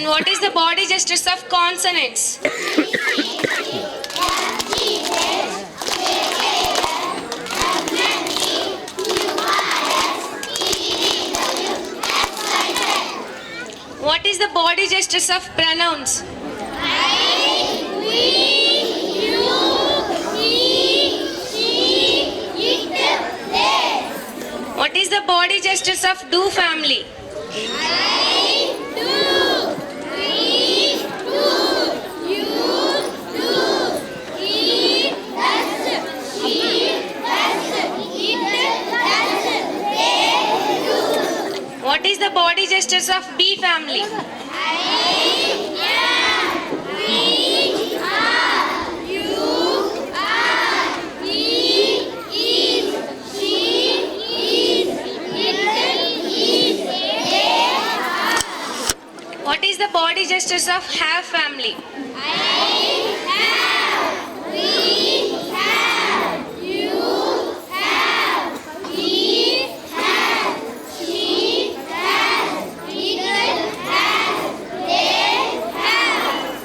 What is the body gestures of consonants? What is the body gestures of pronouns? What is the body gestures of do family? What is the body gestures of be family? What is the body gestures of have family?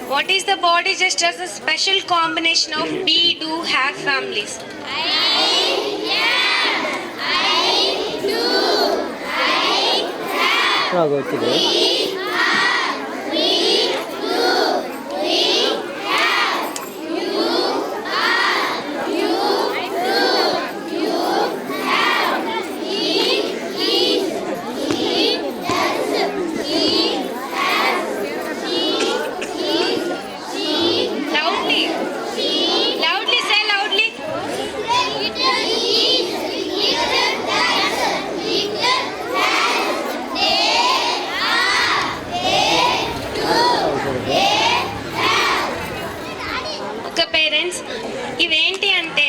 What is the body gestures of special combination of be, do, have families? Loudly. Loudly, say loudly. ఒక parents ఇవేంటి అంటే